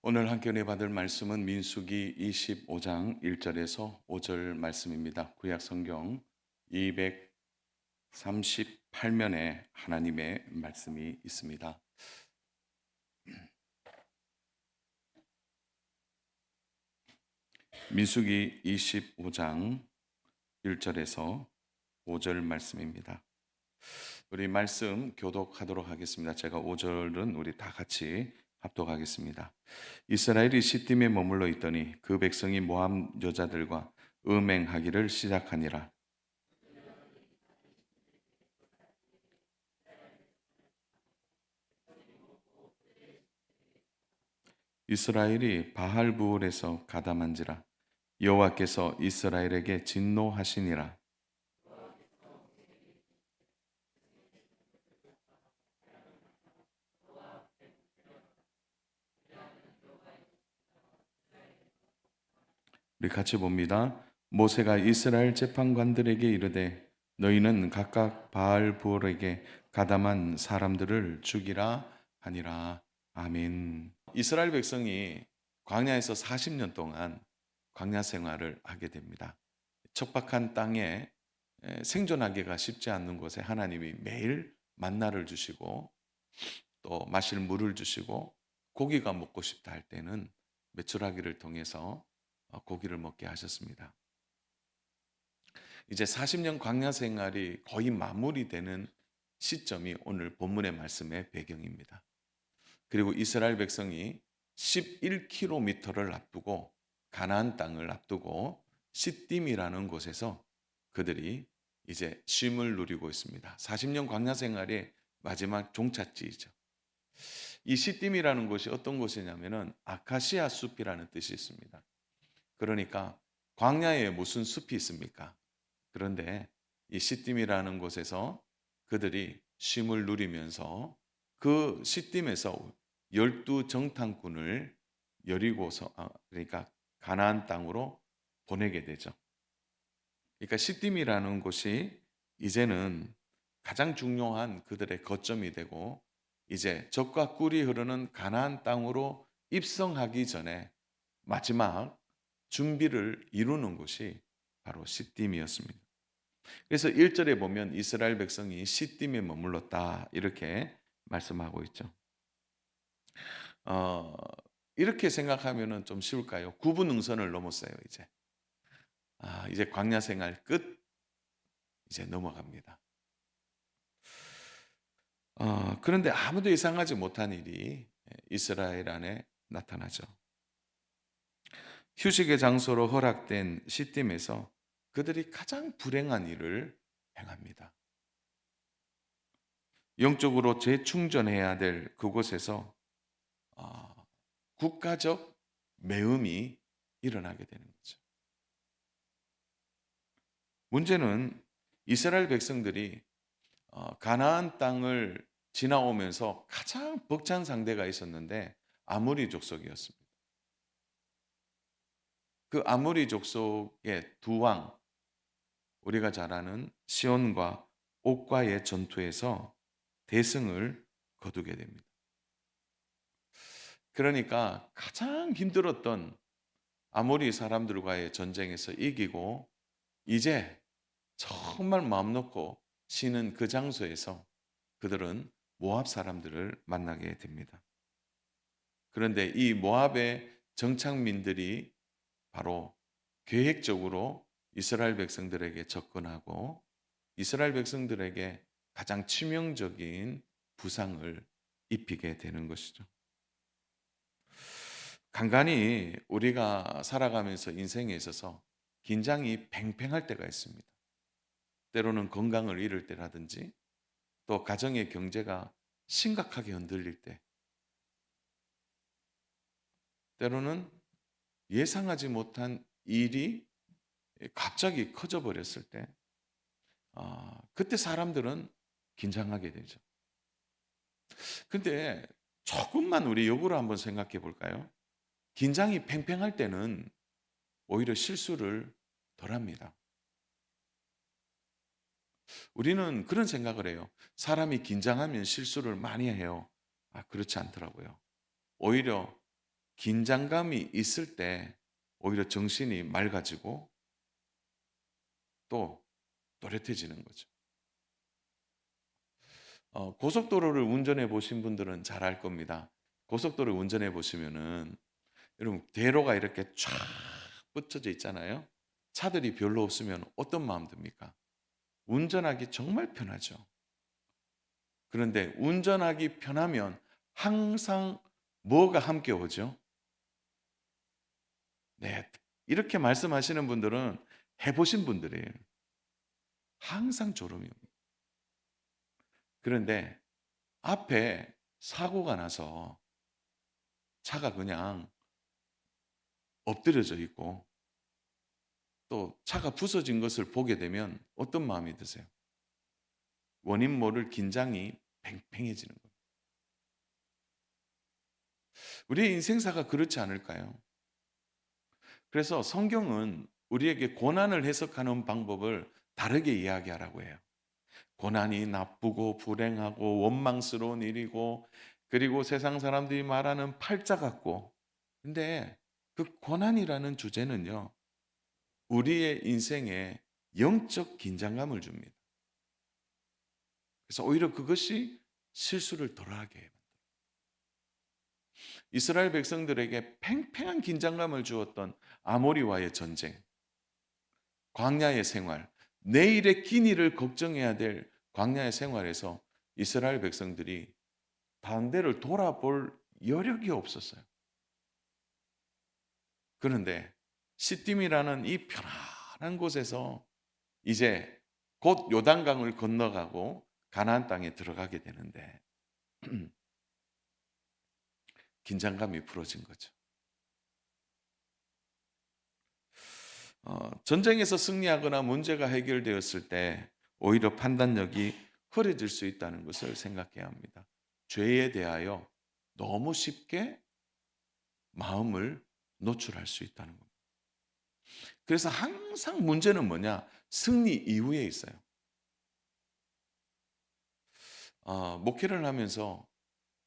오늘 함께 은혜 받을 말씀은 민수기 25장 1절에서 5절 말씀입니다. 구약 성경 238면에 하나님의 말씀이 있습니다. 민수기 25장 1절에서 5절 말씀입니다. 우리 말씀 교독하도록 하겠습니다. 제가 5절은 우리 다 같이 합독하겠습니다. 이스라엘이 시딤에 머물러 있더니 그 백성이 모압 여자들과 음행하기를 시작하니라. 이스라엘이 바알부올에서 가담한지라. 여호와께서 이스라엘에게 진노하시니라. 우리 같이 봅니다. 모세가 이스라엘 재판관들에게 이르되 너희는 각각 바알부올에게 가담한 사람들을 죽이라 하니라. 아멘. 이스라엘 백성이 광야에서 40년 동안 광야 생활을 하게 됩니다. 척박한 땅에 생존하기가 쉽지 않는 곳에 하나님이 매일 만나를 주시고 또 마실 물을 주시고 고기가 먹고 싶다 할 때는 메추라기를 통해서 고기를 먹게 하셨습니다. 이제 40년 광야 생활이 거의 마무리되는 시점이 오늘 본문의 말씀의 배경입니다. 그리고 이스라엘 백성이 11km를 앞두고 가나안 땅을 앞두고 시딤이라는 곳에서 그들이 이제 쉼을 누리고 있습니다. 40년 광야 생활의 마지막 종착지이죠. 이 시딤이라는 곳이 어떤 곳이냐면은 아카시아 숲이라는 뜻이 있습니다. 그러니까 광야에 무슨 숲이 있습니까? 그런데 이 시딤이라는 곳에서 그들이 쉼을 누리면서 그 시딤에서 12정탐꾼을 여리고서 그러니까 가나안 땅으로 보내게 되죠. 그러니까 시딤이라는 곳이 이제는 가장 중요한 그들의 거점이 되고 이제 젖과 꿀이 흐르는 가나안 땅으로 입성하기 전에 마지막 준비를 이루는 곳이 바로 시딤이었습니다. 그래서 1절에 보면 이스라엘 백성이 시딤에 머물렀다 이렇게 말씀하고 있죠. 어, 이렇게 생각하면은 좀 쉬울까요? 구분응선을 넘었어요, 이제. 이제 광야 생활 끝, 이제 넘어갑니다. 그런데 아무도 예상하지 못한 일이 이스라엘 안에 나타나죠. 휴식의 장소로 허락된 시딤에서 그들이 가장 불행한 일을 행합니다. 영적으로 재충전해야 될 그곳에서 국가적 매음이 일어나게 되는 거죠. 문제는 이스라엘 백성들이 가나안 땅을 지나오면서 가장 벅찬 상대가 있었는데 아모리 족속이었습니다. 그 아모리 족속의 두 왕, 우리가 잘 아는 시온과 옥과의 전투에서 대승을 거두게 됩니다. 그러니까 가장 힘들었던 아모리 사람들과의 전쟁에서 이기고 이제 정말 마음 놓고 쉬는 그 장소에서 그들은 모압 사람들을 만나게 됩니다. 그런데 이 모압의 정착민들이 바로 계획적으로 이스라엘 백성들에게 접근하고 이스라엘 백성들에게 가장 치명적인 부상을 입히게 되는 것이죠. 간간히 우리가 살아가면서 인생에 있어서 긴장이 팽팽할 때가 있습니다. 때로는 건강을 잃을 때라든지 또 가정의 경제가 심각하게 흔들릴 때, 때로는 예상하지 못한 일이 갑자기 커져 버렸을 때, 그때 사람들은 긴장하게 되죠. 근데 조금만 우리 역으로 한번 생각해 볼까요? 긴장이 팽팽할 때는 오히려 실수를 덜 합니다. 우리는 그런 생각을 해요. 사람이 긴장하면 실수를 많이 해요. 그렇지 않더라고요. 오히려 긴장감이 있을 때 오히려 정신이 맑아지고 또 또렷해지는 거죠. 고속도로를 운전해 보신 분들은 잘 알 겁니다. 고속도로를 운전해 보시면은 여러분 대로가 이렇게 쫙 뻗쳐져 있잖아요. 차들이 별로 없으면 어떤 마음 듭니까? 운전하기 정말 편하죠. 그런데 운전하기 편하면 항상 뭐가 함께 오죠? 네. 이렇게 말씀하시는 분들은 해 보신 분들이에요. 항상 졸음이 옵니다. 그런데 앞에 사고가 나서 차가 그냥 엎드려져 있고 또 차가 부서진 것을 보게 되면 어떤 마음이 드세요? 원인 모를 긴장이 팽팽해지는 거예요. 우리의 인생사가 그렇지 않을까요? 그래서 성경은 우리에게 고난을 해석하는 방법을 다르게 이야기하라고 해요. 고난이 나쁘고 불행하고 원망스러운 일이고 그리고 세상 사람들이 말하는 팔자 같고 근데 그 고난이라는 주제는요. 우리의 인생에 영적 긴장감을 줍니다. 그래서 오히려 그것이 실수를 덜 하게 해요. 이스라엘 백성들에게 팽팽한 긴장감을 주었던 아모리와의 전쟁, 광야의 생활, 내일의 끼니를 걱정해야 될 광야의 생활에서 이스라엘 백성들이 다른 데를 돌아볼 여력이 없었어요. 그런데 시딤이라는 이 편안한 곳에서 이제 곧 요단강을 건너가고 가나안 땅에 들어가게 되는데 긴장감이 풀어진 거죠. 전쟁에서 승리하거나 문제가 해결되었을 때 오히려 판단력이 흐려질 수 있다는 것을 생각해야 합니다. 죄에 대하여 너무 쉽게 마음을 노출할 수 있다는 겁니다. 그래서 항상 문제는 뭐냐? 승리 이후에 있어요. 목회를 하면서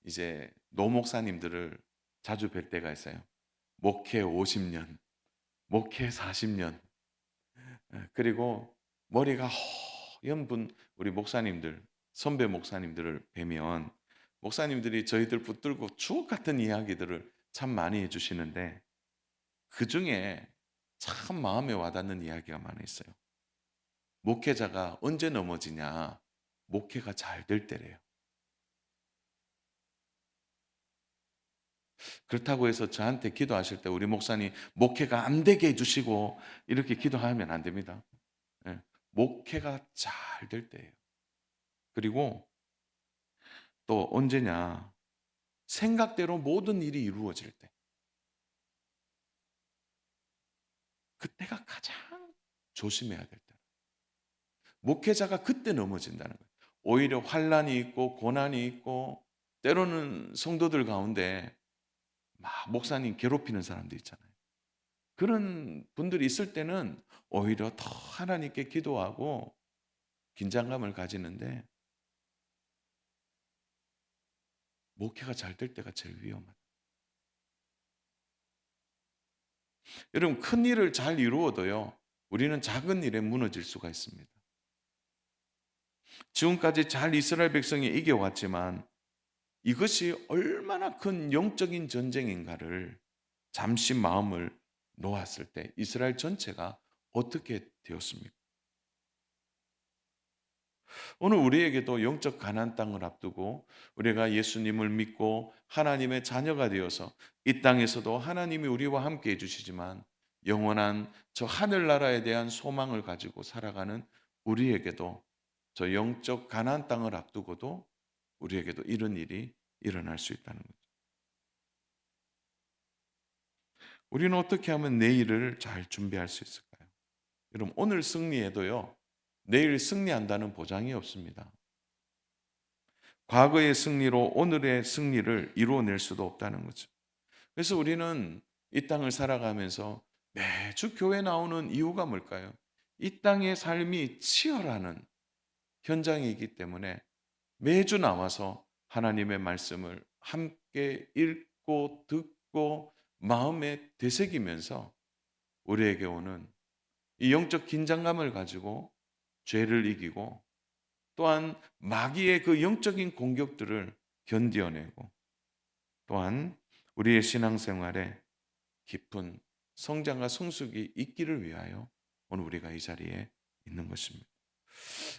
이제 노목사님들을 자주 뵐 때가 있어요. 목회 50년, 목회 40년, 그리고 머리가 허연 분, 우리 목사님들, 선배 목사님들을 뵈면 목사님들이 저희들 붙들고 추억 같은 이야기들을 참 많이 해주시는데 그 중에 참 마음에 와닿는 이야기가 많이 있어요. 목회자가 언제 넘어지냐? 목회가 잘 될 때래요. 그렇다고 해서 저한테 기도하실 때 우리 목사님 목회가 안 되게 해주시고 이렇게 기도하면 안 됩니다. 예, 목회가 잘 될 때예요. 그리고 또 언제냐? 생각대로 모든 일이 이루어질 때. 그때가 가장 조심해야 될 때. 목회자가 그때 넘어진다는 거예요. 오히려 환란이 있고 고난이 있고 때로는 성도들 가운데 막 목사님 괴롭히는 사람도 있잖아요. 그런 분들이 있을 때는 오히려 더 하나님께 기도하고 긴장감을 가지는데 목회가 잘 될 때가 제일 위험하다. 여러분 큰 일을 잘 이루어도요. 우리는 작은 일에 무너질 수가 있습니다. 지금까지 잘 이스라엘 백성이 이겨왔지만 이것이 얼마나 큰 영적인 전쟁인가를 잠시 마음을 놓았을 때 이스라엘 전체가 어떻게 되었습니까? 오늘 우리에게도 영적 가나안 땅을 앞두고 우리가 예수님을 믿고 하나님의 자녀가 되어서 이 땅에서도 하나님이 우리와 함께 해주시지만 영원한 저 하늘나라에 대한 소망을 가지고 살아가는 우리에게도 저 영적 가나안 땅을 앞두고도 우리에게도 이런 일이 일어날 수 있다는 거죠. 우리는 어떻게 하면 내일을 잘 준비할 수 있을까요? 여러분 오늘 승리해도요. 내일 승리한다는 보장이 없습니다. 과거의 승리로 오늘의 승리를 이루어낼 수도 없다는 거죠. 그래서 우리는 이 땅을 살아가면서 매주 교회 나오는 이유가 뭘까요? 이 땅의 삶이 치열하는 현장이기 때문에 매주 나와서 하나님의 말씀을 함께 읽고 듣고 마음에 되새기면서 우리에게 오는 이 영적 긴장감을 가지고 죄를 이기고, 또한 마귀의 그 영적인 공격들을 견디어내고, 또한 우리의 신앙생활에 깊은 성장과 성숙이 있기를 위하여 오늘 우리가 이 자리에 있는 것입니다.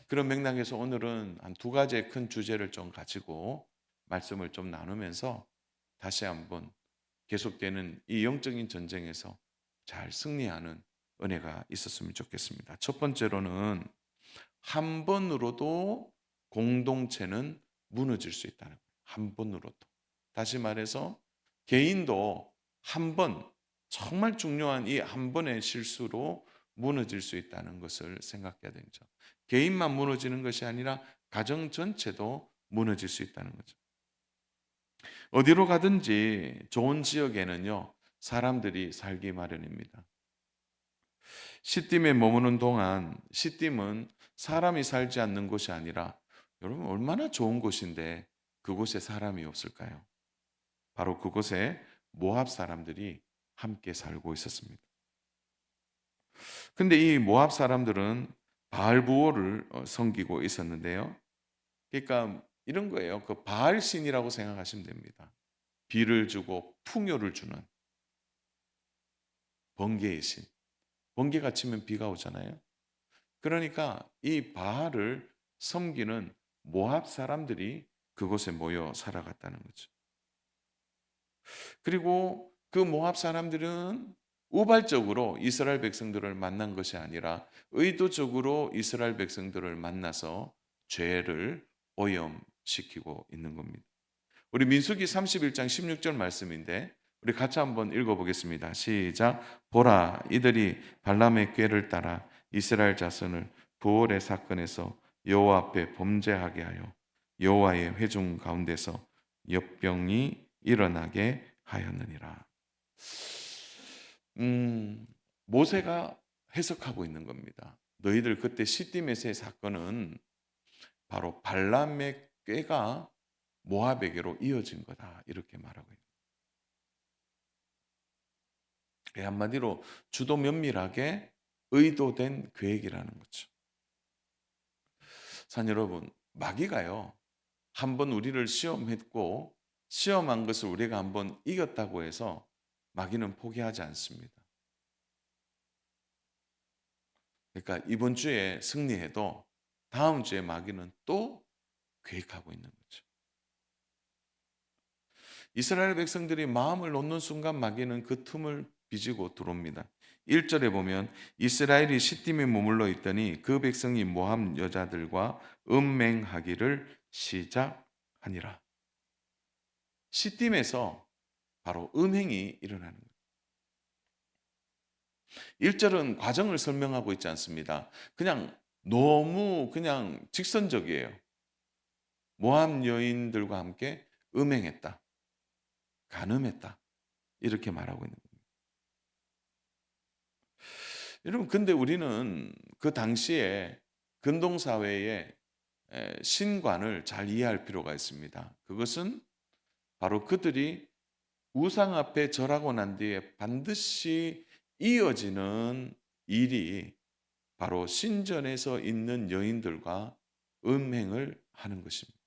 그런 맥락에서 오늘은 한 두 가지의 큰 주제를 좀 가지고 말씀을 좀 나누면서 다시 한번 계속되는 이 영적인 전쟁에서 잘 승리하는 은혜가 있었으면 좋겠습니다. 첫 번째로는 한 번으로도 공동체는 무너질 수 있다는 거예요. 한 번으로도. 다시 말해서 개인도 한 번, 정말 중요한 이 한 번의 실수로 무너질 수 있다는 것을 생각해야 되죠. 개인만 무너지는 것이 아니라 가정 전체도 무너질 수 있다는 거죠. 어디로 가든지 좋은 지역에는요, 사람들이 살기 마련입니다. 시딤에 머무는 동안, 시딤은 사람이 살지 않는 곳이 아니라, 여러분 얼마나 좋은 곳인데 그곳에 사람이 없을까요? 바로 그곳에 모압 사람들이 함께 살고 있었습니다. 근데 이 모압 사람들은 바알 부호를 섬기고 있었는데요. 그러니까 이런 거예요. 그 바알 신이라고 생각하시면 됩니다. 비를 주고 풍요를 주는 번개의 신. 번개가 치면 비가 오잖아요. 그러니까 이 바알을 섬기는 모압 사람들이 그곳에 모여 살아갔다는 거죠. 그리고 그 모압 사람들은 우발적으로 이스라엘 백성들을 만난 것이 아니라 의도적으로 이스라엘 백성들을 만나서 죄를 오염시키고 있는 겁니다. 우리 민수기 31장 16절 말씀인데 우리 같이 한번 읽어보겠습니다. 시작. 보라, 이들이 발람의 꾀를 따라 이스라엘 자손을 부올의 사건에서 여호와 앞에 범죄하게 하여 여호와의 회중 가운데서 역병이 일어나게 하였느니라. 모세가 해석하고 있는 겁니다. 너희들 그때 시딤에서의 사건은 바로 발람의 꾀가 모압에게로 이어진 거다, 이렇게 말하고 있는 거예요. 한마디로 주도 면밀하게 의도된 계획이라는 거죠. 산 여러분, 마귀가요, 한번 우리를 시험했고 시험한 것을 우리가 한번 이겼다고 해서 마귀는 포기하지 않습니다. 그러니까 이번 주에 승리해도 다음 주에 마귀는 또 계획하고 있는 거죠. 이스라엘 백성들이 마음을 놓는 순간 마귀는 그 틈을 비지고 들어옵니다. 1절에 보면 이스라엘이 시딤에 머물러 있더니 그 백성이 모압 여자들과 음맹하기를 시작하니라. 시딤에서 바로 음행이 일어나는 거예요. 1절은 과정을 설명하고 있지 않습니다. 그냥 너무 그냥 직선적이에요. 모압 여인들과 함께 음행했다, 간음했다, 이렇게 말하고 있는 겁니다. 여러분, 근데 우리는 그 당시에 근동사회의 신관을 잘 이해할 필요가 있습니다. 그것은 바로 그들이 우상 앞에 절하고 난 뒤에 반드시 이어지는 일이 바로 신전에서 있는 여인들과 음행을 하는 것입니다.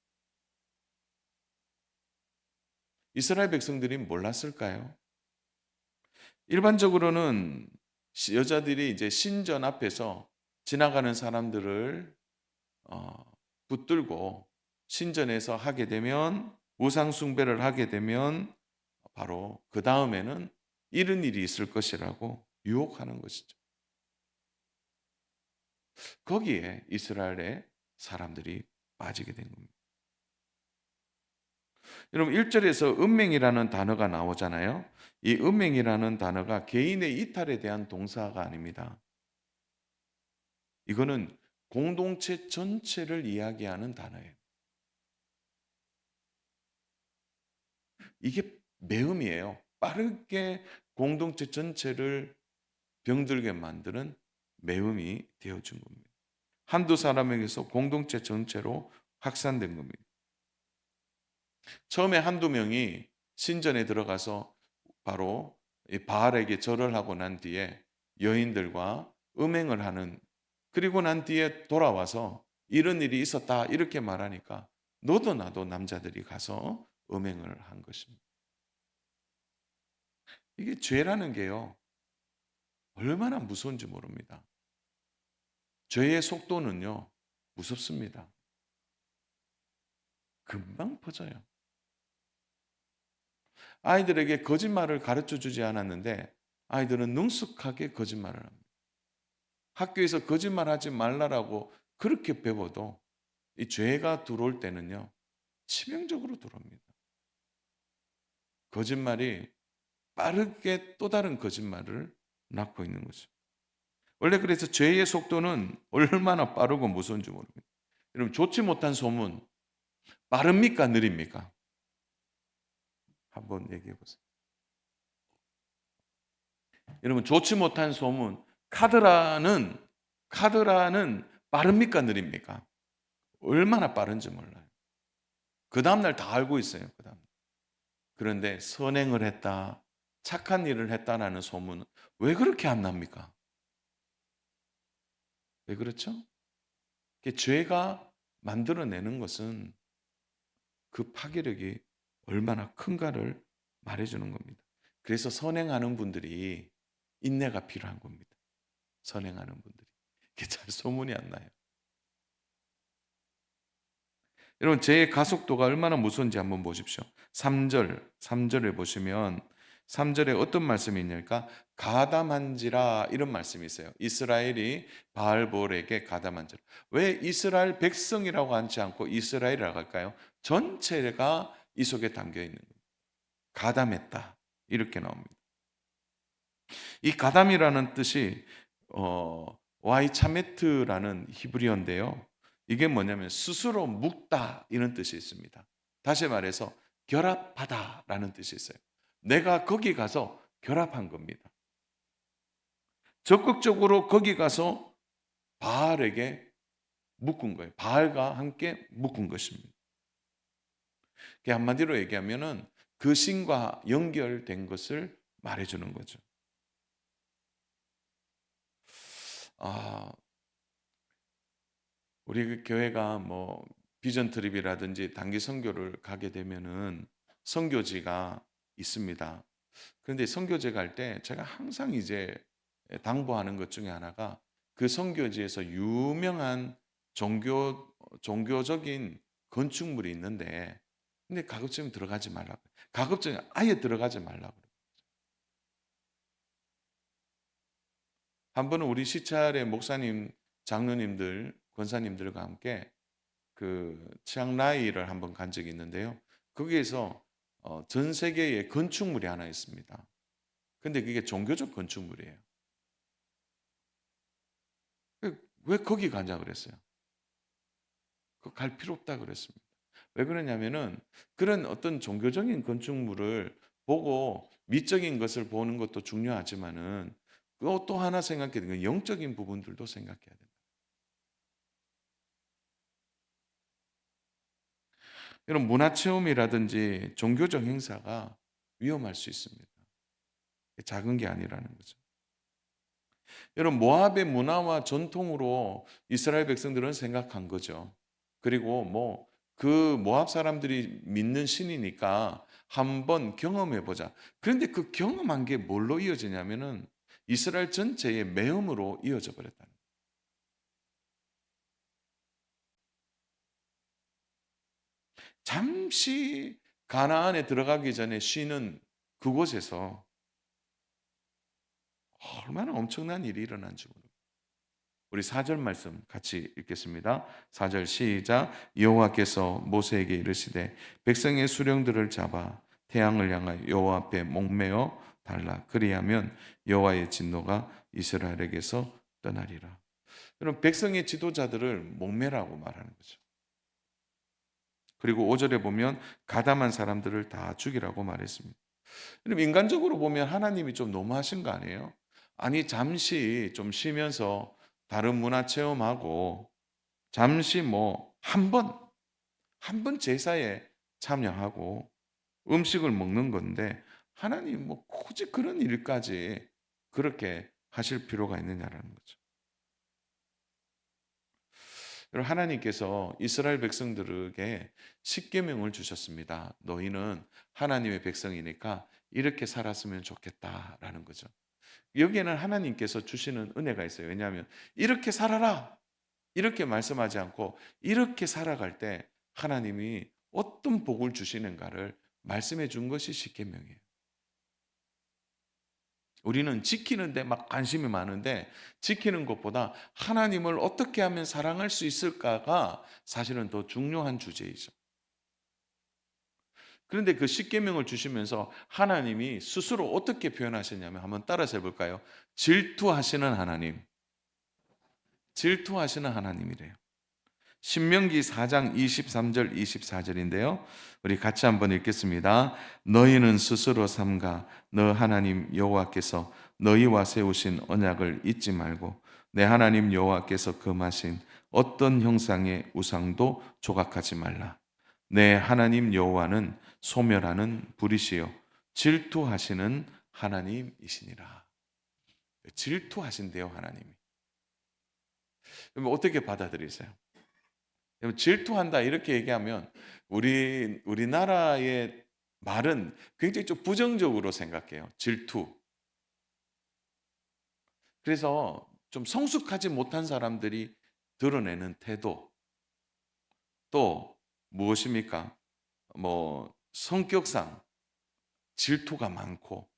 이스라엘 백성들이 몰랐을까요? 일반적으로는 여자들이 이제 신전 앞에서 지나가는 사람들을 붙들고 신전에서 하게 되면, 우상 숭배를 하게 되면 바로 그 다음에는 이런 일이 있을 것이라고 유혹하는 것이죠. 거기에 이스라엘의 사람들이 빠지게 된 겁니다. 여러분, 1절에서 은맹이라는 단어가 나오잖아요. 이 은맹이라는 단어가 개인의 이탈에 대한 동사가 아닙니다. 이거는 공동체 전체를 이야기하는 단어예요. 이게 매음이에요. 빠르게 공동체 전체를 병들게 만드는 매음이 되어준 겁니다. 한두 사람에게서 공동체 전체로 확산된 겁니다. 처음에 한두 명이 신전에 들어가서 바로 이 바알에게 절을 하고 난 뒤에 여인들과 음행을 하는, 그리고 난 뒤에 돌아와서 이런 일이 있었다 이렇게 말하니까 너도 나도 남자들이 가서 음행을 한 것입니다. 이게 죄라는 게요, 얼마나 무서운지 모릅니다. 죄의 속도는요, 무섭습니다. 금방 퍼져요. 아이들에게 거짓말을 가르쳐 주지 않았는데 아이들은 능숙하게 거짓말을 합니다. 학교에서 거짓말하지 말라라고 그렇게 배워도 이 죄가 들어올 때는요, 치명적으로 들어옵니다. 거짓말이 빠르게 또 다른 거짓말을 낳고 있는 거죠. 원래 그래서 죄의 속도는 얼마나 빠르고 무서운지 모릅니다. 여러분, 좋지 못한 소문 빠릅니까 느립니까? 한번 얘기해 보세요. 여러분, 좋지 못한 소문 카드라는 빠릅니까 느립니까? 얼마나 빠른지 몰라요. 그 다음날 다 알고 있어요. 그 다음. 그런데 선행을 했다, 착한 일을 했다라는 소문은 왜 그렇게 안 납니까? 왜 그렇죠? 죄가 만들어내는 것은 그 파괴력이 얼마나 큰가를 말해주는 겁니다. 그래서 선행하는 분들이 인내가 필요한 겁니다. 선행하는 분들이. 이게 잘 소문이 안 나요. 여러분, 죄의 가속도가 얼마나 무서운지 한번 보십시오. 3절에 보시면 3절에 어떤 말씀이 있냐니까 가담한지라 이런 말씀이 있어요. 이스라엘이 바알볼에게 가담한지라. 왜 이스라엘 백성이라고 하지 않고 이스라엘이라고 할까요? 전체가 이 속에 담겨 있는 거예요. 가담했다 이렇게 나옵니다. 이 가담이라는 뜻이 와이차메트라는 히브리어인데요. 이게 뭐냐면 스스로 묶다 이런 뜻이 있습니다. 다시 말해서 결합하다라는 뜻이 있어요. 내가 거기 가서 결합한 겁니다. 적극적으로 거기 가서 바알에게 묶은 거예요. 바알과 함께 묶은 것입니다. 한마디로 얘기하면은 그 신과 연결된 것을 말해주는 거죠. 아, 우리 그 교회가 뭐 비전 트립이라든지 단기 선교를 가게 되면은 선교지가 있습니다. 그런데 선교지 갈 때 제가 항상 이제 당부하는 것 중에 하나가 그 선교지에서 유명한 종교적인 건축물이 있는데 근데 가급적 들어가지 말라고. 가급적 아예 들어가지 말라고. 한 번은 우리 시찰의 목사님, 장로님들, 권사님들과 함께 그 치앙라이를 한번 간 적이 있는데요. 거기에서 전 세계의 건축물이 하나 있습니다. 근데 그게 종교적 건축물이에요. 왜 거기 가냐 그랬어요. 갈 필요 없다 그랬습니다. 왜 그러냐면은 그런 어떤 종교적인 건축물을 보고 미적인 것을 보는 것도 중요하지만은 또 하나 생각해야 되는 건 영적인 부분들도 생각해야 된다. 이런 문화체험이라든지 종교적 행사가 위험할 수 있습니다. 작은 게 아니라는 거죠. 여러분, 모압의 문화와 전통으로 이스라엘 백성들은 생각한 거죠. 그리고 뭐 그 모압 사람들이 믿는 신이니까 한번 경험해 보자. 그런데 그 경험한 게 뭘로 이어지냐면은 이스라엘 전체의 매음으로 이어져 버렸다는 거예요. 잠시 가나안에 들어가기 전에 쉬는 그곳에서 얼마나 엄청난 일이 일어난지 모릅니다. 우리 4절 말씀 같이 읽겠습니다. 4절 시작. 여호와께서 모세에게 이르시되 백성의 수령들을 잡아 태양을 향하여 여호와 앞에 목매어 달라. 그리하면 여호와의 진노가 이스라엘에게서 떠나리라. 여러분, 백성의 지도자들을 목매라고 말하는 거죠. 그리고 5절에 보면 가담한 사람들을 다 죽이라고 말했습니다. 여러분, 인간적으로 보면 하나님이 좀 너무하신 거 아니에요? 아니, 잠시 좀 쉬면서 다른 문화 체험하고 잠시 뭐 한 번 제사에 참여하고 음식을 먹는 건데 하나님 뭐 굳이 그런 일까지 그렇게 하실 필요가 있느냐라는 거죠. 여러분, 하나님께서 이스라엘 백성들에게 십계명을 주셨습니다. 너희는 하나님의 백성이니까 이렇게 살았으면 좋겠다라는 거죠. 여기에는 하나님께서 주시는 은혜가 있어요. 왜냐하면 이렇게 살아라 이렇게 말씀하지 않고 이렇게 살아갈 때 하나님이 어떤 복을 주시는가를 말씀해 준 것이 십계명이에요. 우리는 지키는데 막 관심이 많은데 지키는 것보다 하나님을 어떻게 하면 사랑할 수 있을까가 사실은 더 중요한 주제이죠. 그런데 그 십계명을 주시면서 하나님이 스스로 어떻게 표현하셨냐면 한번 따라서 해볼까요? 질투하시는 하나님, 질투하시는 하나님이래요. 신명기 4장 23절 24절인데요. 우리 같이 한번 읽겠습니다. 너희는 스스로 삼가 너 하나님 여호와께서 너희와 세우신 언약을 잊지 말고 내 하나님 여호와께서 금하신 어떤 형상의 우상도 조각하지 말라. 내 하나님 여호와는 소멸하는 불이시요 질투하시는 하나님이시니라. 질투하신대요, 하나님이. 그럼 어떻게 받아들이세요? 질투한다 이렇게 얘기하면 우리나라의 말은 굉장히 좀 부정적으로 생각해요. 질투. 그래서 좀 성숙하지 못한 사람들이 드러내는 태도. 또 무엇입니까? 뭐 성격상 질투가 많고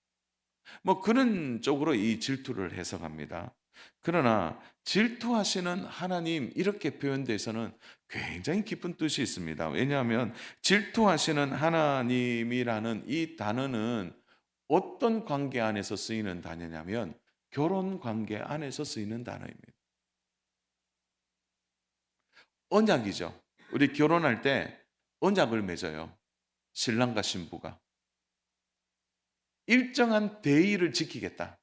뭐 그런 쪽으로 이 질투를 해석합니다. 그러나 질투하시는 하나님 이렇게 표현돼서는 굉장히 깊은 뜻이 있습니다. 왜냐하면 질투하시는 하나님이라는 이 단어는 어떤 관계 안에서 쓰이는 단어냐면 결혼 관계 안에서 쓰이는 단어입니다. 언약이죠. 우리 결혼할 때 언약을 맺어요. 신랑과 신부가 일정한 대의를 지키겠다.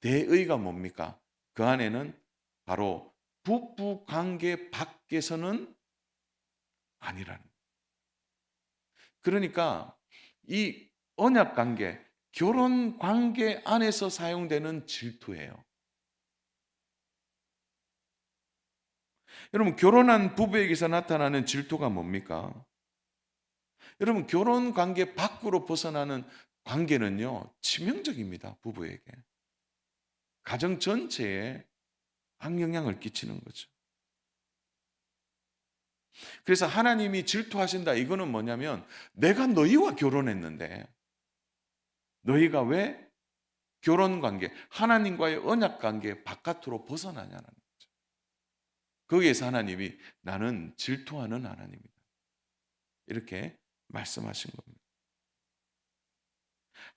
대의가 뭡니까? 그 안에는 바로 부부 관계 밖에서는 아니라는. 그러니까 이 언약 관계, 결혼 관계 안에서 사용되는 질투예요. 여러분, 결혼한 부부에게서 나타나는 질투가 뭡니까? 여러분, 결혼 관계 밖으로 벗어나는 관계는요, 치명적입니다, 부부에게. 가정 전체에 악영향을 끼치는 거죠. 그래서 하나님이 질투하신다. 이거는 뭐냐면 내가 너희와 결혼했는데 너희가 왜 결혼 관계, 하나님과의 언약 관계 바깥으로 벗어나냐는 거죠. 거기에서 하나님이 나는 질투하는 하나님이다. 이렇게 말씀하신 겁니다.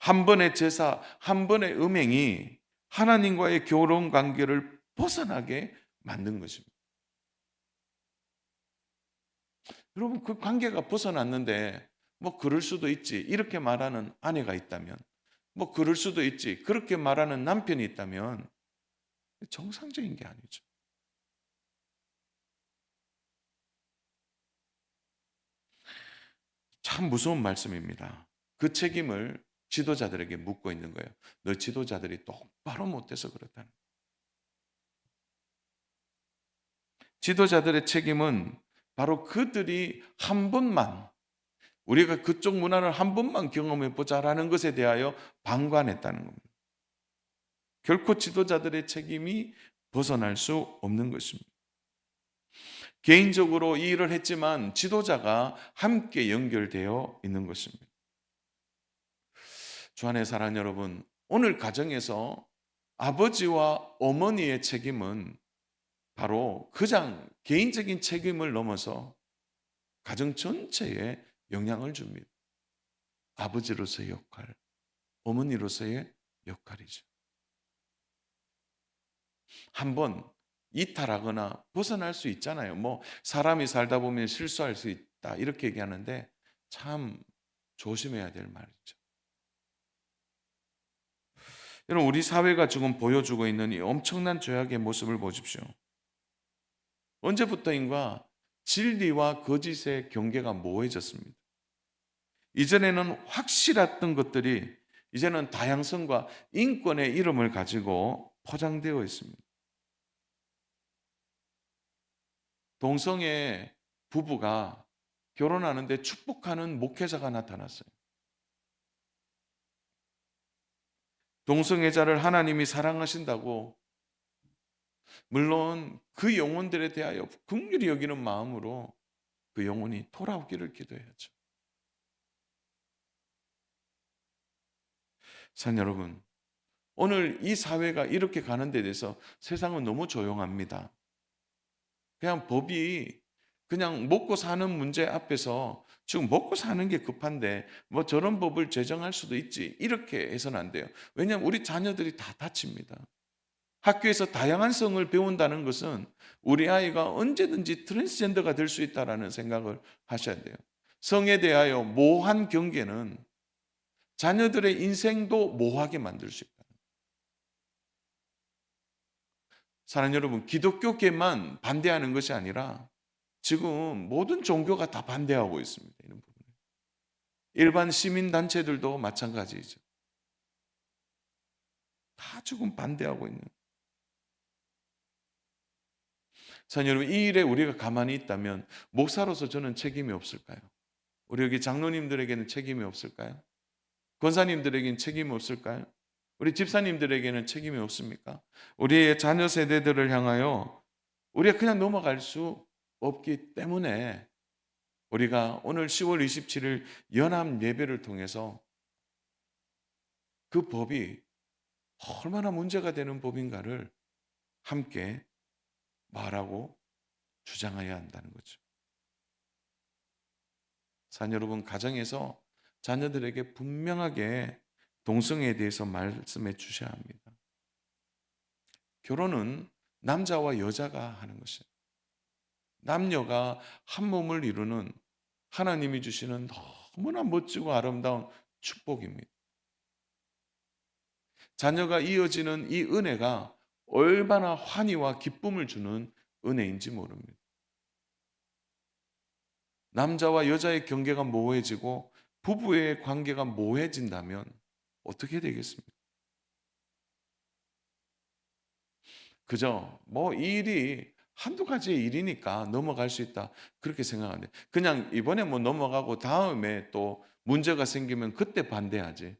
한 번의 제사, 한 번의 음행이 하나님과의 결혼 관계를 벗어나게 만든 것입니다. 여러분, 그 관계가 벗어났는데 뭐 그럴 수도 있지 이렇게 말하는 아내가 있다면, 뭐 그럴 수도 있지 그렇게 말하는 남편이 있다면 정상적인 게 아니죠. 참 무서운 말씀입니다. 그 책임을 지도자들에게 묻고 있는 거예요. 너 지도자들이 똑바로 못해서 그렇다는. 지도자들의 책임은 바로 그들이 한 번만, 우리가 그쪽 문화를 한 번만 경험해 보자라는 것에 대하여 방관했다는 겁니다. 결코 지도자들의 책임이 벗어날 수 없는 것입니다. 개인적으로 이 일을 했지만 지도자가 함께 연결되어 있는 것입니다. 주 안의 사랑 여러분, 오늘 가정에서 아버지와 어머니의 책임은 바로 그냥 개인적인 책임을 넘어서 가정 전체에 영향을 줍니다. 아버지로서의 역할, 어머니로서의 역할이죠. 한번 이탈하거나 벗어날 수 있잖아요. 뭐 사람이 살다 보면 실수할 수 있다 이렇게 얘기하는데 참 조심해야 될 말이죠. 여러분, 우리 사회가 지금 보여주고 있는 이 엄청난 죄악의 모습을 보십시오. 언제부터인가 진리와 거짓의 경계가 모호해졌습니다. 이전에는 확실했던 것들이 이제는 다양성과 인권의 이름을 가지고 포장되어 있습니다. 동성애 부부가 결혼하는데 축복하는 목회자가 나타났어요. 동성애자를 하나님이 사랑하신다고, 물론 그 영혼들에 대하여 긍휼히 여기는 마음으로 그 영혼이 돌아오기를 기도해야죠. 산 여러분, 오늘 이 사회가 이렇게 가는 데 대해서 세상은 너무 조용합니다. 그냥 법이 그냥 먹고 사는 문제 앞에서 지금 먹고 사는 게 급한데 뭐 저런 법을 제정할 수도 있지, 이렇게 해서는 안 돼요. 왜냐하면 우리 자녀들이 다 다칩니다. 학교에서 다양한 성을 배운다는 것은 우리 아이가 언제든지 트랜스젠더가 될 수 있다는 생각을 하셔야 돼요. 성에 대하여 모호한 경계는 자녀들의 인생도 모호하게 만들 수 있다. 사랑하는 여러분, 기독교계만 반대하는 것이 아니라 지금 모든 종교가 다 반대하고 있습니다. 이런 부분. 일반 시민단체들도 마찬가지죠. 다 지금 반대하고 있는. 사랑하는 여러분, 이 일에 우리가 가만히 있다면 목사로서 저는 책임이 없을까요? 우리 여기 장로님들에게는 책임이 없을까요? 권사님들에게는 책임이 없을까요? 우리 집사님들에게는 책임이 없습니까? 우리의 자녀 세대들을 향하여 우리가 그냥 넘어갈 수 없기 때문에 우리가 오늘 10월 27일 연합 예배를 통해서 그 법이 얼마나 문제가 되는 법인가를 함께 말하고 주장해야 한다는 거죠. 자녀 여러분, 가정에서 자녀들에게 분명하게 동성애에 대해서 말씀해 주셔야 합니다. 결혼은 남자와 여자가 하는 것이에요. 남녀가 한 몸을 이루는 하나님이 주시는 너무나 멋지고 아름다운 축복입니다. 자녀가 이어지는 이 은혜가 얼마나 환희와 기쁨을 주는 은혜인지 모릅니다. 남자와 여자의 경계가 모호해지고 부부의 관계가 모호해진다면 어떻게 되겠습니까? 그저 뭐 이 일이 한두 가지의 일이니까 넘어갈 수 있다, 그렇게 생각하는데, 그냥 이번에 뭐 넘어가고 다음에 또 문제가 생기면 그때 반대하지,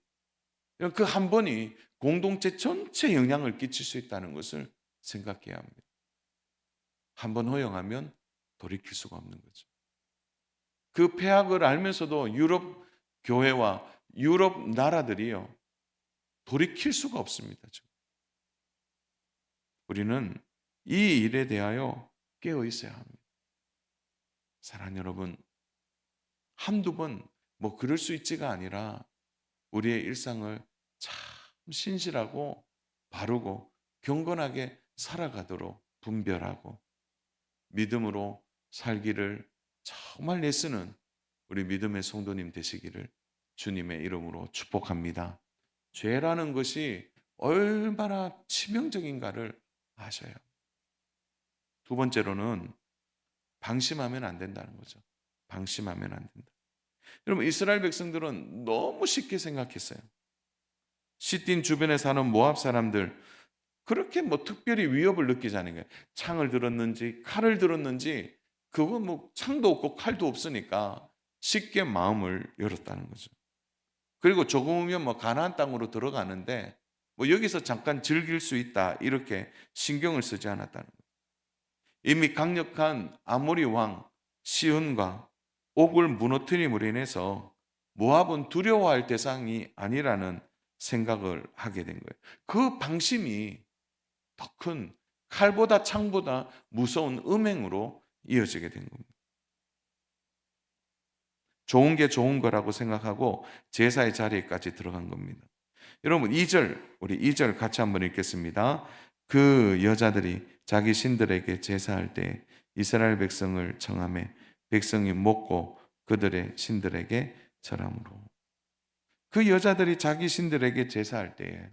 그 한 번이 공동체 전체에 영향을 끼칠 수 있다는 것을 생각해야 합니다. 한 번 허용하면 돌이킬 수가 없는 거죠. 그 폐악을 알면서도 유럽 교회와 유럽 나라들이요, 돌이킬 수가 없습니다. 지금. 우리는 이 일에 대하여 깨어 있어야 합니다. 사랑하는 여러분, 한두 번 뭐 그럴 수 있지가 아니라 우리의 일상을 참 신실하고 바르고 경건하게 살아가도록 분별하고 믿음으로 살기를 정말 애쓰는 우리 믿음의 성도님 되시기를 주님의 이름으로 축복합니다. 죄라는 것이 얼마나 치명적인가를 아셔요. 두 번째로는 방심하면 안 된다는 거죠. 방심하면 안 된다. 여러분, 이스라엘 백성들은 너무 쉽게 생각했어요. 시딘 주변에 사는 모압 사람들, 그렇게 뭐 특별히 위협을 느끼지 않은 거예요. 창을 들었는지 칼을 들었는지, 그건 뭐 창도 없고 칼도 없으니까 쉽게 마음을 열었다는 거죠. 그리고 조금이면 뭐 가나안 땅으로 들어가는데 뭐 여기서 잠깐 즐길 수 있다, 이렇게 신경을 쓰지 않았다는 거예요. 이미 강력한 아모리 왕 시온과 옥을 무너뜨림으로 인해서 모압은 두려워할 대상이 아니라는 생각을 하게 된 거예요. 그 방심이 더 큰 칼보다 창보다 무서운 음행으로 이어지게 된 겁니다. 좋은 게 좋은 거라고 생각하고 제사의 자리에까지 들어간 겁니다. 여러분, 2절, 우리 2절 같이 한번 읽겠습니다. 그 여자들이 자기 신들에게 제사할 때 이스라엘 백성을 청하매 백성이 먹고 그들의 신들에게 절함으로. 그 여자들이 자기 신들에게 제사할 때에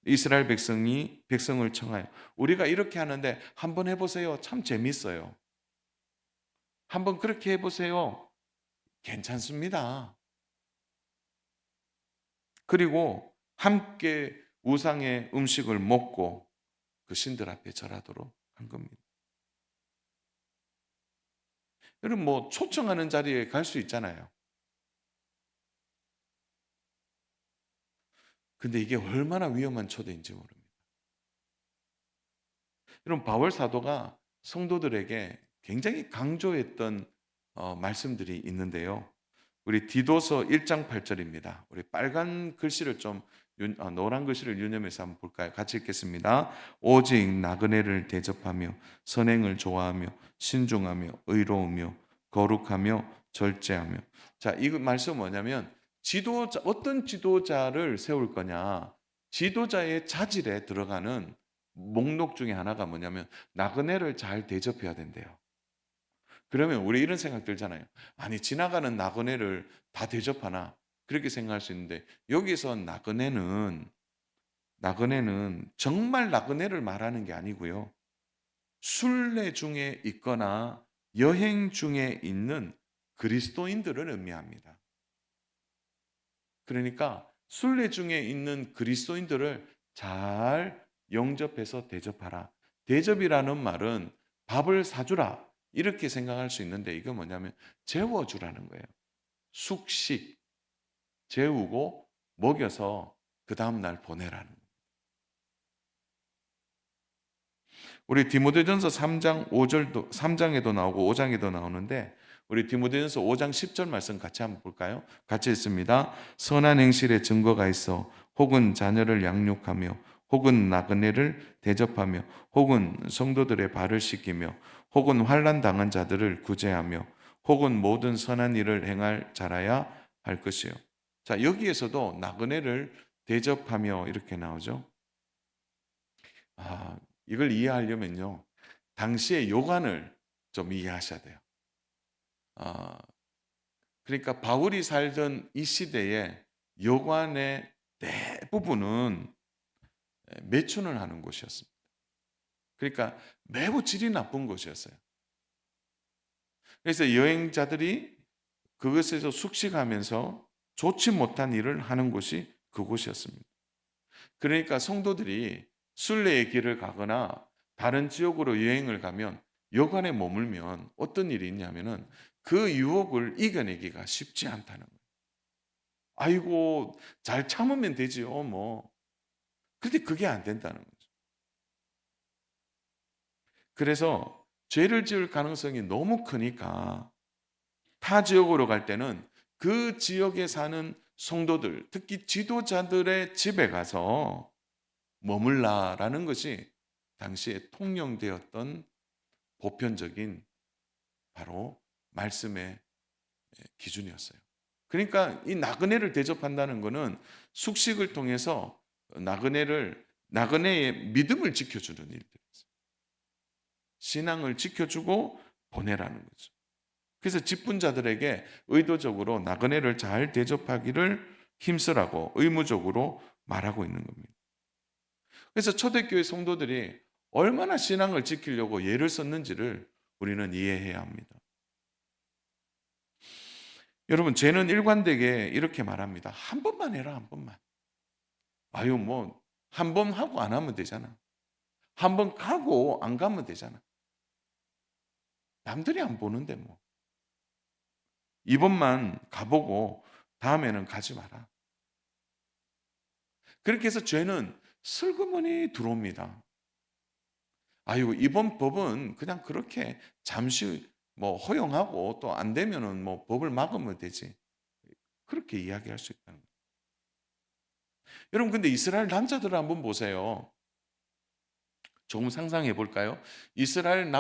이스라엘 백성이 백성을 청하여, 우리가 이렇게 하는데 한번 해보세요. 참 재밌어요. 한번 그렇게 해보세요. 괜찮습니다. 그리고 함께 우상의 음식을 먹고 그 신들 앞에 절하도록 한 겁니다. 여러분 뭐 초청하는 자리에 갈 수 있잖아요. 근데 이게 얼마나 위험한 초대인지 모릅니다. 여러분 바울 사도가 성도들에게 굉장히 강조했던 말씀들이 있는데요. 우리 디도서 1장 8절입니다. 우리 빨간 글씨를 좀 노란 글씨를 유념해서 한번 볼까요? 같이 읽겠습니다. 오직 나그네를 대접하며 선행을 좋아하며 신중하며 의로우며 거룩하며 절제하며. 자, 이 말씀 뭐냐면 지도자 어떤 지도자를 세울 거냐? 지도자의 자질에 들어가는 목록 중에 하나가 뭐냐면 나그네를 잘 대접해야 된대요. 그러면 우리 이런 생각 들잖아요. 아니 지나가는 나그네를 다 대접하나? 그렇게 생각할 수 있는데 여기서 나그네는 정말 나그네를 말하는 게 아니고요. 순례 중에 있거나 여행 중에 있는 그리스도인들을 의미합니다. 그러니까 순례 중에 있는 그리스도인들을 잘 영접해서 대접하라. 대접이라는 말은 밥을 사주라. 이렇게 생각할 수 있는데 이건 뭐냐면 재워주라는 거예요. 숙식, 재우고 먹여서 그 다음날 보내라는 거예요. 우리 디모데전서 3장 5절도 3장에도 나오고 5장에도 나오는데 우리 디모데전서 5장 10절 말씀 같이 한번 볼까요? 같이 읽습니다. 선한 행실에 증거가 있어 혹은 자녀를 양육하며 혹은 나그네를 대접하며 혹은 성도들의 발을 씻기며 혹은 환난 당한 자들을 구제하며 혹은 모든 선한 일을 행할 자라야 할 것이요. 자, 여기에서도 나그네를 대접하며 이렇게 나오죠. 아, 이걸 이해하려면요. 당시의 요관을 좀 이해하셔야 돼요. 아, 그러니까 바울이 살던 이 시대에 요관의 대부분은 매춘을 하는 곳이었습니다. 그러니까 매우 질이 나쁜 곳이었어요. 그래서 여행자들이 그것에서 숙식하면서 좋지 못한 일을 하는 곳이 그곳이었습니다. 그러니까 성도들이 순례의 길을 가거나 다른 지역으로 여행을 가면 여관에 머물면 어떤 일이 있냐면은 그 유혹을 이겨내기가 쉽지 않다는 거예요. 아이고, 잘 참으면 되지요, 뭐. 근데 그게 안 된다는 거죠. 그래서 죄를 지을 가능성이 너무 크니까 타 지역으로 갈 때는 그 지역에 사는 성도들, 특히 지도자들의 집에 가서 머물라라는 것이 당시에 통용되었던 보편적인 바로 말씀의 기준이었어요. 그러니까 이 나그네를 대접한다는 것은 숙식을 통해서 나그네의 믿음을 지켜주는 일들이었어요. 신앙을 지켜주고 보내라는 거죠. 그래서 직분자들에게 의도적으로 나그네를 잘 대접하기를 힘쓰라고 의무적으로 말하고 있는 겁니다. 그래서 초대교회 성도들이 얼마나 신앙을 지키려고 예를 썼는지를 우리는 이해해야 합니다. 여러분, 죄는 일관되게 이렇게 말합니다. 한 번만 해라, 한 번만. 아유, 뭐, 한 번 하고 안 하면 되잖아. 한 번 가고 안 가면 되잖아. 남들이 안 보는데 뭐. 이번만 가보고 다음에는 가지 마라. 그렇게 해서 죄는 슬그머니 들어옵니다. 아유, 이번 법은 그냥 그렇게 잠시 뭐 허용하고 또 안 되면은 뭐 법을 막으면 되지. 그렇게 이야기할 수 있다는 거예요. 여러분, 근데 이스라엘 남자들을 한번 보세요. 조금 상상해 볼까요? 이스라엘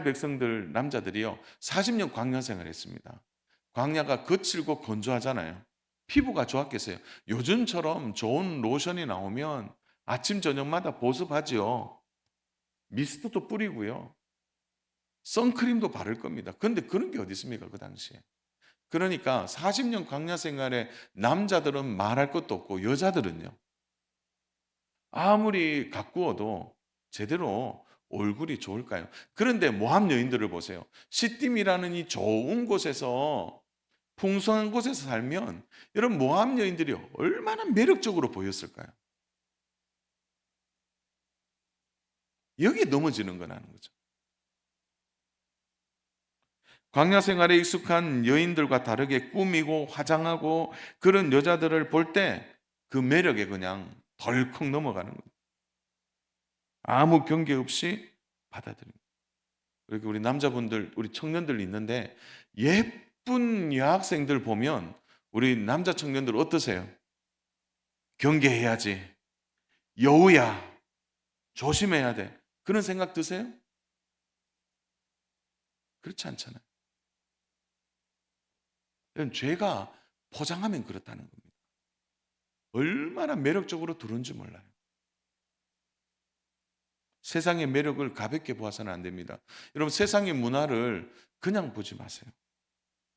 백성들 남자들이요. 40년 광야 생활을 했습니다. 광야가 거칠고 건조하잖아요. 피부가 좋았겠어요. 요즘처럼 좋은 로션이 나오면 아침 저녁마다 보습하지요. 미스트도 뿌리고요. 선크림도 바를 겁니다. 근데 그런 게 어디 있습니까, 그 당시에. 그러니까 40년 광야 생활에 남자들은 말할 것도 없고 여자들은요. 아무리 가꾸어도 제대로 얼굴이 좋을까요? 그런데 모함 여인들을 보세요. 시딤이라는 이 좋은 곳에서 풍성한 곳에서 살면 이런 모함 여인들이 얼마나 매력적으로 보였을까요? 여기에 넘어지는 거라는 거죠. 광야 생활에 익숙한 여인들과 다르게 꾸미고 화장하고 그런 여자들을 볼 때 그 매력에 그냥 덜컥 넘어가는 거예요. 아무 경계 없이 받아들입니다. 그리고 우리 남자분들, 우리 청년들 있는데 예쁜 여학생들 보면 우리 남자 청년들 어떠세요? 경계해야지. 여우야. 조심해야 돼. 그런 생각 드세요? 그렇지 않잖아요. 이건 죄가 포장하면 그렇다는 겁니다. 얼마나 매력적으로 들어온지 몰라요. 세상의 매력을 가볍게 보아서는 안 됩니다. 여러분, 세상의 문화를 그냥 보지 마세요.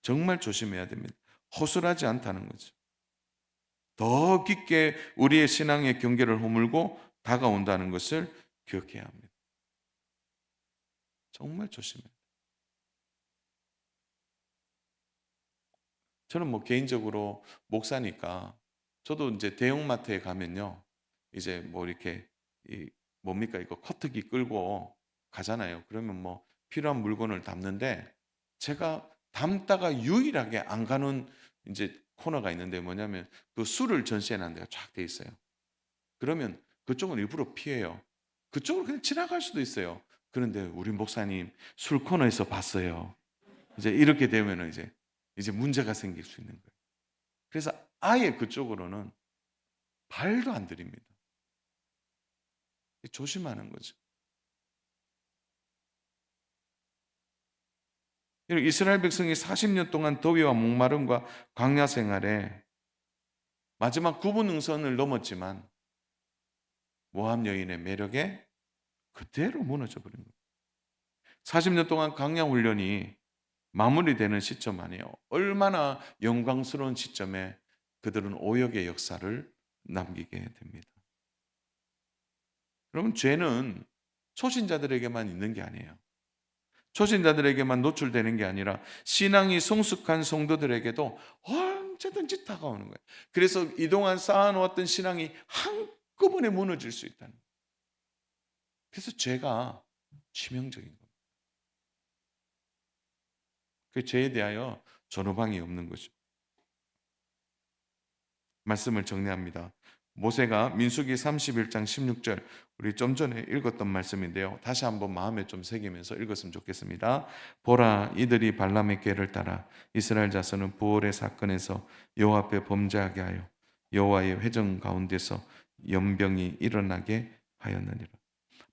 정말 조심해야 됩니다. 허술하지 않다는 거죠. 더 깊게 우리의 신앙의 경계를 허물고 다가온다는 것을 기억해야 합니다. 정말 조심해야 돼요. 저는 뭐 개인적으로 목사니까 저도 이제 대형마트에 가면요. 이제 뭐 이렇게 이 뭡니까 이거 커트기 끌고 가잖아요. 그러면 뭐 필요한 물건을 담는데 제가 담다가 유일하게 안 가는 이제 코너가 있는데 뭐냐면 그 술을 전시해 놓은 데가 쫙 돼 있어요. 그러면 그쪽은 일부러 피해요. 그쪽으로 그냥 지나갈 수도 있어요. 그런데 우리 목사님 술 코너에서 봤어요. 이제 이렇게 되면은 이제 문제가 생길 수 있는 거예요. 그래서 아예 그쪽으로는 발도 안 들입니다. 조심하는 거죠. 이스라엘 백성이 40년 동안 더위와 목마름과 광야 생활에 마지막 구분 능선을 넘었지만 모함 여인의 매력에 그대로 무너져 버린 거예요. 40년 동안 광야 훈련이 마무리되는 시점 아니에요. 얼마나 영광스러운 시점에 그들은 오역의 역사를 남기게 됩니다. 여러분, 죄는 초신자들에게만 있는 게 아니에요. 초신자들에게만 노출되는 게 아니라 신앙이 성숙한 성도들에게도 언제든지 다가오는 거예요. 그래서 이동안 쌓아놓았던 신앙이 한꺼번에 무너질 수 있다는 거예요. 그래서 죄가 치명적인 겁니다. 그 죄에 대하여 전후방이 없는 거죠. 말씀을 정리합니다. 모세가 민수기 31장 16절, 우리 좀 전에 읽었던 말씀인데요. 다시 한번 마음에 좀 새기면서 읽었으면 좋겠습니다. 보라, 이들이 발람의 꾀를 따라 이스라엘 자손은 부올의 사건에서 여호와 앞에 범죄하게 하여 여호와의 회정 가운데서 연병이 일어나게 하였느니라.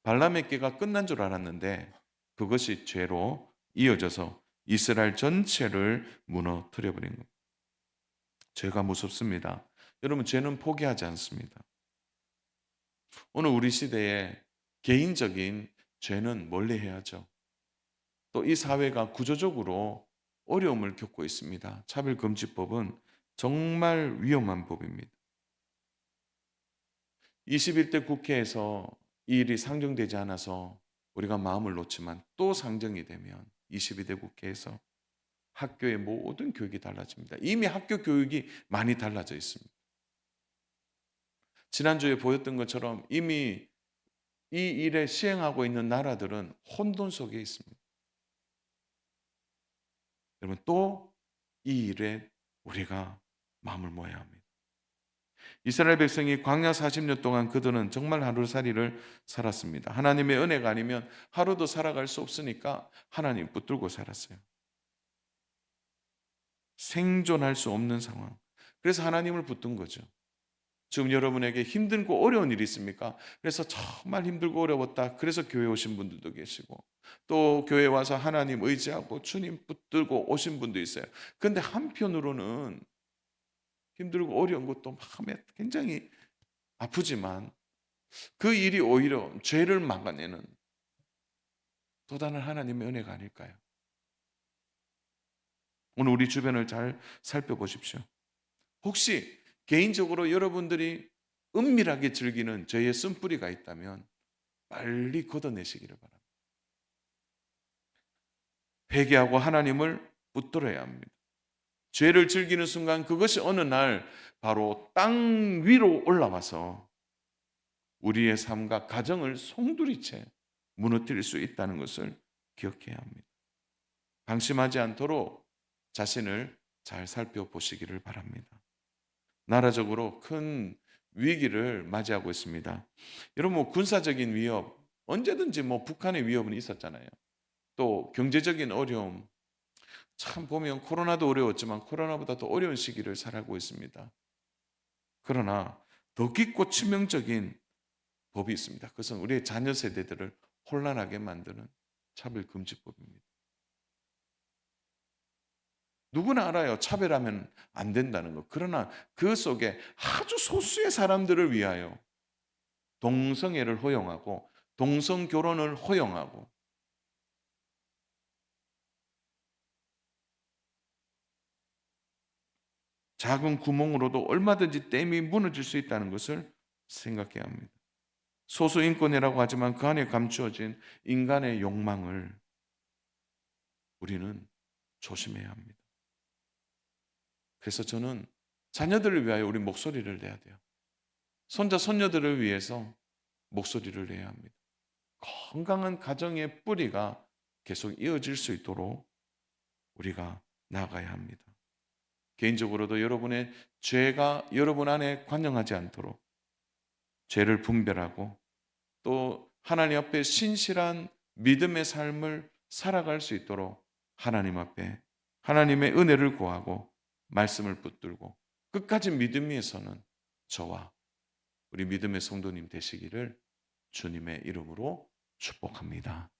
발람의 꾀가 끝난 줄 알았는데 그것이 죄로 이어져서 이스라엘 전체를 무너뜨려 버린 겁니다. 죄가 무섭습니다. 여러분, 죄는 포기하지 않습니다. 오늘 우리 시대에 개인적인 죄는 멀리 해야죠. 또 이 사회가 구조적으로 어려움을 겪고 있습니다. 차별금지법은 정말 위험한 법입니다. 21대 국회에서 이 일이 상정되지 않아서 우리가 마음을 놓지만 또 상정이 되면 22대 국회에서 학교의 모든 교육이 달라집니다. 이미 학교 교육이 많이 달라져 있습니다. 지난주에 보였던 것처럼 이미 이 일에 시행하고 있는 나라들은 혼돈 속에 있습니다. 여러분, 또 이 일에 우리가 마음을 모아야 합니다. 이스라엘 백성이 광야 40년 동안 그들은 정말 하루살이를 살았습니다. 하나님의 은혜가 아니면 하루도 살아갈 수 없으니까 하나님 붙들고 살았어요. 생존할 수 없는 상황. 그래서 하나님을 붙든 거죠. 지금 여러분에게 힘들고 어려운 일이 있습니까? 그래서 정말 힘들고 어려웠다. 그래서 교회 오신 분들도 계시고 또 교회 와서 하나님 의지하고 주님 붙들고 오신 분도 있어요. 그런데 한편으로는 힘들고 어려운 것도 마음에 굉장히 아프지만 그 일이 오히려 죄를 막아내는 또 다른 하나님의 은혜가 아닐까요? 오늘 우리 주변을 잘 살펴보십시오. 혹시 개인적으로 여러분들이 은밀하게 즐기는 죄의 쓴뿌리가 있다면 빨리 걷어내시기를 바랍니다. 회개하고 하나님을 붙들어야 합니다. 죄를 즐기는 순간 그것이 어느 날 바로 땅 위로 올라와서 우리의 삶과 가정을 송두리째 무너뜨릴 수 있다는 것을 기억해야 합니다. 방심하지 않도록 자신을 잘 살펴보시기를 바랍니다. 나라적으로 큰 위기를 맞이하고 있습니다. 여러분, 뭐 군사적인 위협, 언제든지 뭐 북한의 위협은 있었잖아요. 또 경제적인 어려움, 참 보면 코로나도 어려웠지만 코로나보다 더 어려운 시기를 살아가고 있습니다. 그러나 더 깊고 치명적인 법이 있습니다. 그것은 우리의 자녀 세대들을 혼란하게 만드는 차별금지법입니다. 누구나 알아요. 차별하면 안 된다는 거. 그러나 그 속에 아주 소수의 사람들을 위하여 동성애를 허용하고 동성 결혼을 허용하고 작은 구멍으로도 얼마든지 댐이 무너질 수 있다는 것을 생각해야 합니다. 소수인권이라고 하지만 그 안에 감추어진 인간의 욕망을 우리는 조심해야 합니다. 그래서 저는 자녀들을 위하여 우리 목소리를 내야 돼요. 손자, 손녀들을 위해서 목소리를 내야 합니다. 건강한 가정의 뿌리가 계속 이어질 수 있도록 우리가 나아가야 합니다. 개인적으로도 여러분의 죄가 여러분 안에 관영하지 않도록 죄를 분별하고 또 하나님 앞에 신실한 믿음의 삶을 살아갈 수 있도록 하나님 앞에 하나님의 은혜를 구하고 말씀을 붙들고 끝까지 믿음 위에서는 저와 우리 믿음의 성도님 되시기를 주님의 이름으로 축복합니다.